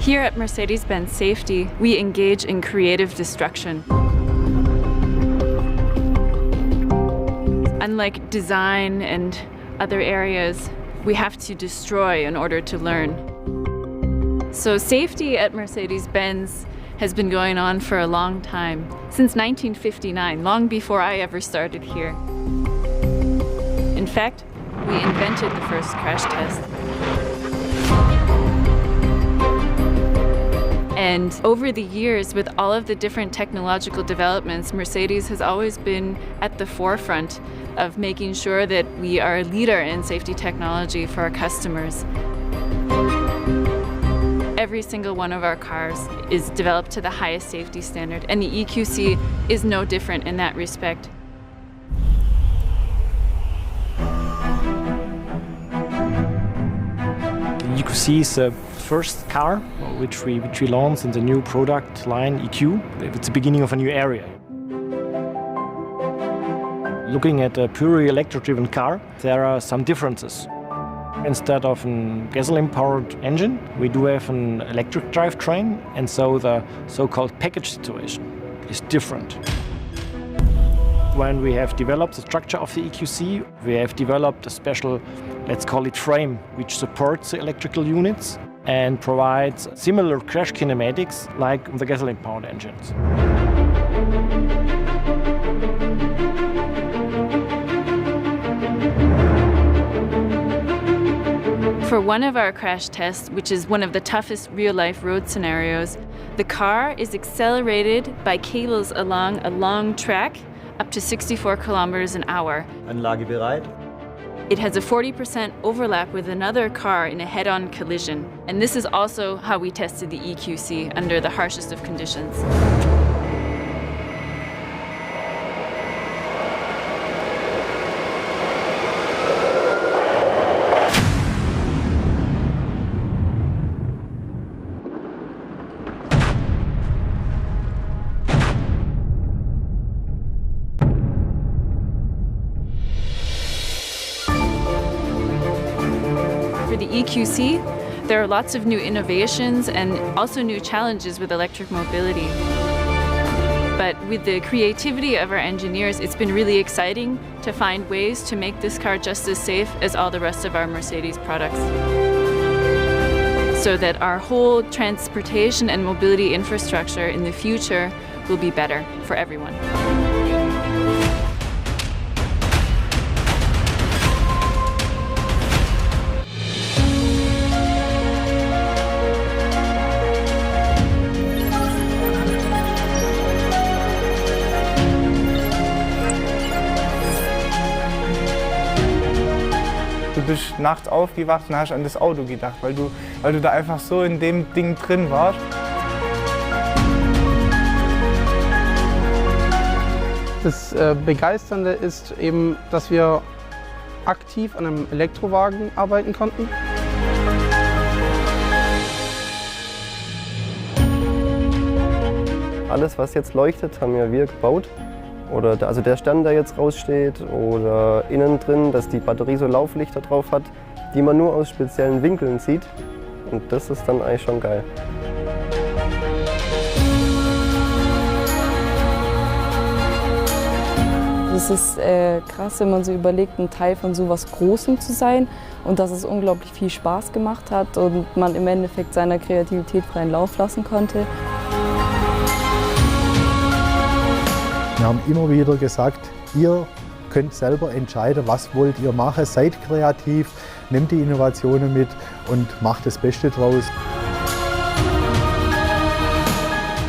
Here at Mercedes-Benz Safety, we engage in creative destruction. Unlike design and other areas, we have to destroy in order to learn. So safety at Mercedes-Benz has been going on for a long time, since 1959, long before I ever started here. In fact, we invented the first crash test. And over the years, with all of the different technological developments, Mercedes has always been at the forefront of making sure that we are a leader in safety technology for our customers. Every single one of our cars is developed to the highest safety standard, and the EQC is no different in that respect. The EQC is the first car which we launched in the new product line EQ. It's the beginning of a new area. Looking at a purely electric-driven car, there are some differences. Instead of a gasoline-powered engine, we do have an electric drivetrain, and so the so-called package situation is different. When we have developed the structure of the EQC, we have developed a special, let's call it frame, which supports the electrical units and provides similar crash kinematics like the gasoline-powered engines. For one of our crash tests, which is one of the toughest real-life road scenarios, the car is accelerated by cables along a long track up to 64 kilometers an hour. Anlage bereit. It has a 40% overlap with another car in a head-on collision. And this is also how we tested the EQC under the harshest of conditions. For the EQC, there are lots of new innovations and also new challenges with electric mobility. But with the creativity of our engineers, it's been really exciting to find ways to make this car just as safe as all the rest of our Mercedes products, so that our whole transportation and mobility infrastructure in the future will be better for everyone. Du bist nachts aufgewacht und hast an das Auto gedacht, weil du da einfach so in dem Ding drin warst. Das Begeisternde ist eben, dass wir aktiv an einem Elektrowagen arbeiten konnten. Alles, was jetzt leuchtet, haben ja wir gebaut. Oder also der Stern, der jetzt raussteht, oder innen drin, dass die Batterie so Lauflichter drauf hat, die man nur aus speziellen Winkeln sieht. Und das ist dann eigentlich schon geil. Es ist krass, wenn man so überlegt, ein Teil von so was Großem zu sein und dass es unglaublich viel Spaß gemacht hat und man im Endeffekt seiner Kreativität freien Lauf lassen konnte. Wir haben immer wieder gesagt, ihr könnt selber entscheiden, was wollt ihr machen, seid kreativ, nehmt die Innovationen mit und macht das Beste draus.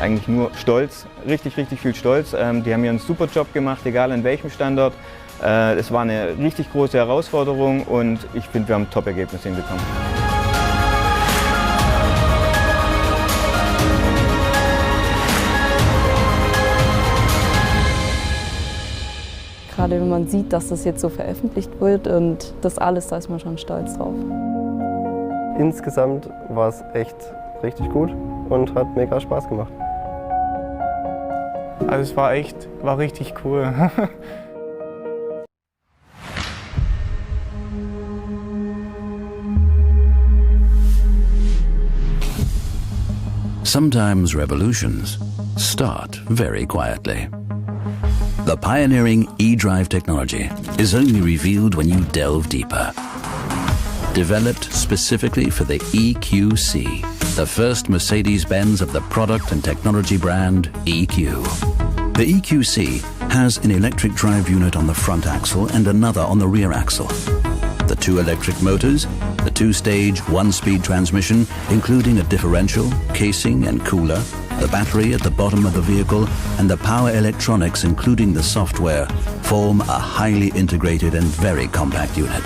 Eigentlich nur Stolz, richtig viel Stolz. Die haben hier einen super Job gemacht, egal an welchem Standort. Es war eine richtig große Herausforderung und ich finde, wir haben ein Top-Ergebnis hinbekommen. Gerade wenn man sieht, dass das jetzt so veröffentlicht wird und das alles, da ist man schon stolz drauf. Insgesamt war es echt richtig gut und hat mega Spaß gemacht. Also es war richtig cool. Sometimes revolutions start very quietly. The pioneering e-drive technology is only revealed when you delve deeper. Developed specifically for the EQC, the first Mercedes-Benz of the product and technology brand EQ. The EQC has an electric drive unit on the front axle and another on the rear axle. The two electric motors, the two-stage, one-speed transmission, including a differential, casing and cooler, the battery at the bottom of the vehicle, and the power electronics, including the software, form a highly integrated and very compact unit.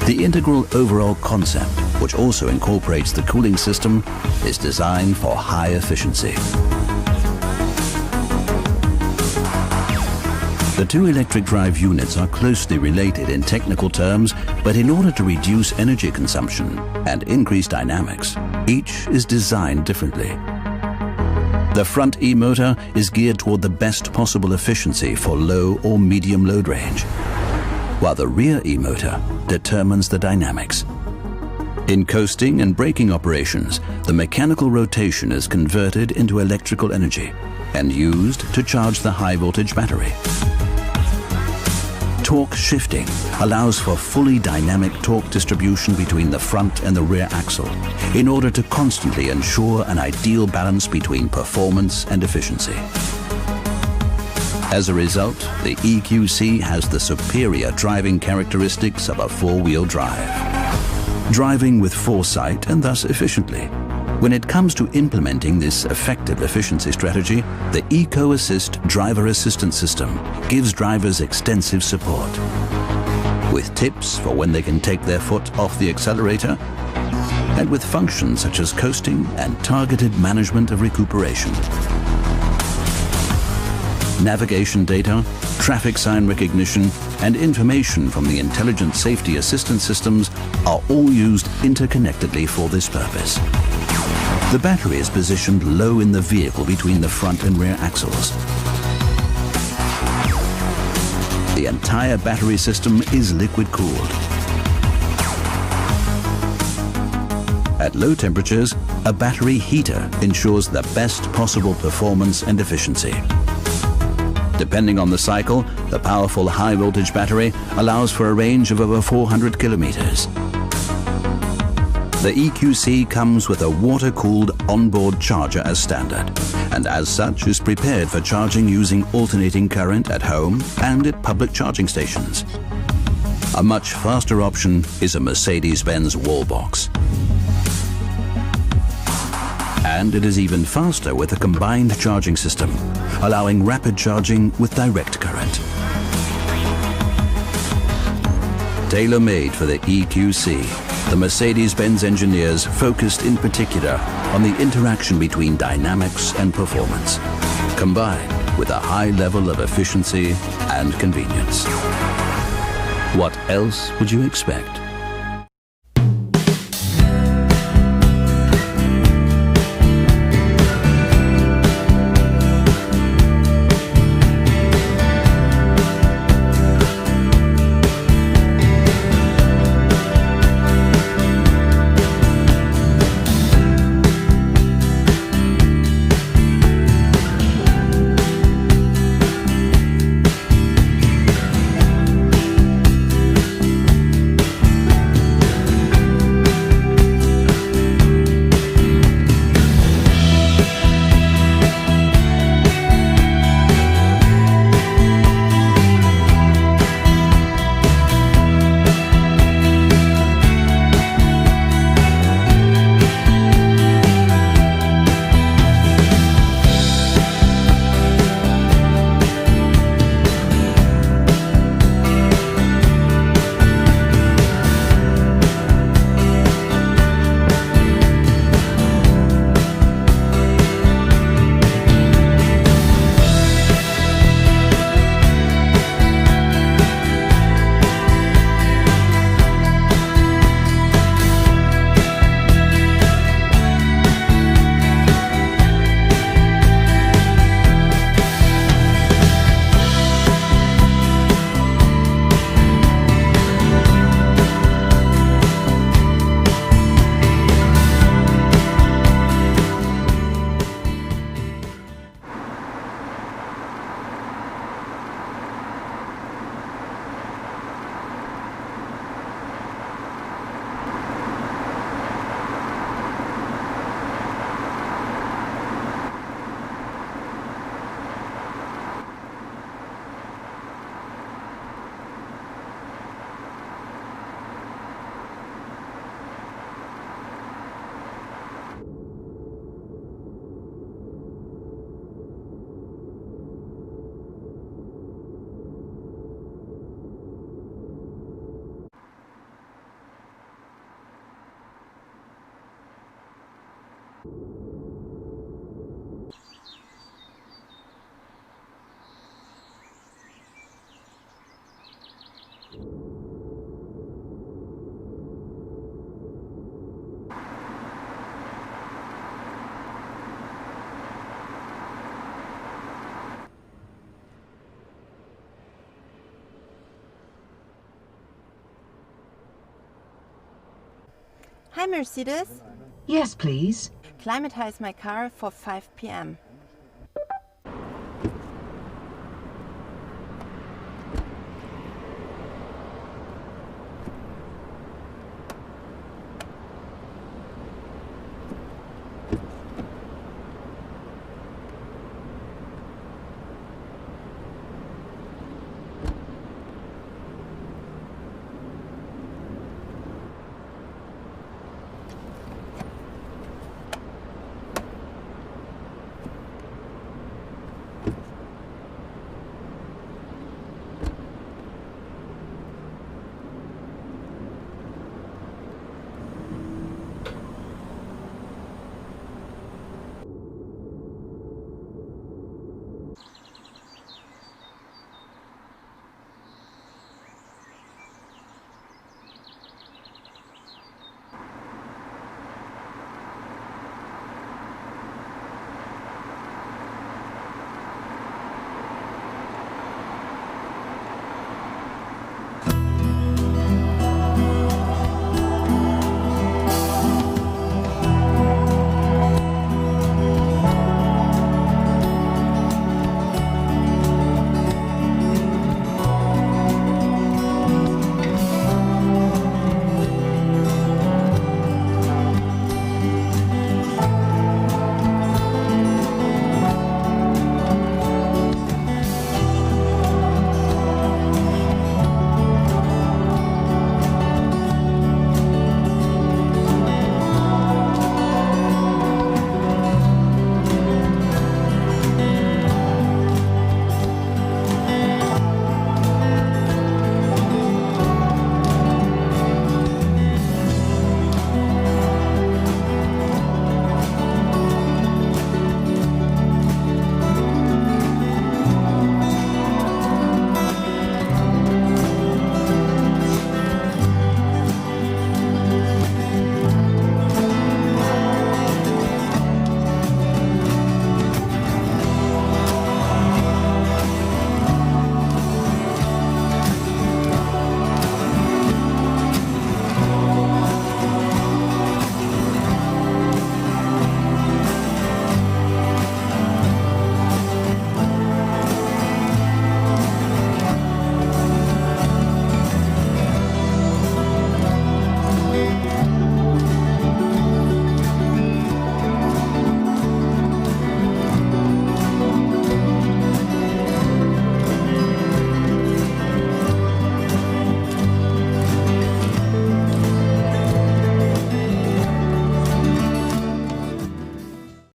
The integral overall concept, which also incorporates the cooling system, is designed for high efficiency. The two electric drive units are closely related in technical terms, but in order to reduce energy consumption and increase dynamics, each is designed differently. The front e-motor is geared toward the best possible efficiency for low or medium load range, while the rear e-motor determines the dynamics. In coasting and braking operations, the mechanical rotation is converted into electrical energy and used to charge the high-voltage battery. Torque shifting allows for fully dynamic torque distribution between the front and the rear axle in order to constantly ensure an ideal balance between performance and efficiency. As a result, the EQC has the superior driving characteristics of a four-wheel drive. Driving with foresight and thus efficiently. When it comes to implementing this effective efficiency strategy, the Eco Assist driver assistance system gives drivers extensive support, with tips for when they can take their foot off the accelerator, and with functions such as coasting and targeted management of recuperation. Navigation data, traffic sign recognition, and information from the intelligent safety assistance systems are all used interconnectedly for this purpose. The battery is positioned low in the vehicle between the front and rear axles. The entire battery system is liquid-cooled. At low temperatures, a battery heater ensures the best possible performance and efficiency. Depending on the cycle, the powerful high-voltage battery allows for a range of over 400 kilometers. The EQC comes with a water-cooled onboard charger as standard, and as such is prepared for charging using alternating current at home and at public charging stations. A much faster option is a Mercedes-Benz wall box. And it is even faster with a combined charging system, allowing rapid charging with direct current. Tailor-made for the EQC, the Mercedes-Benz engineers focused in particular on the interaction between dynamics and performance, combined with a high level of efficiency and convenience. What else would you expect? Hi Mercedes. Yes, please. Climatize my car for 5 p.m.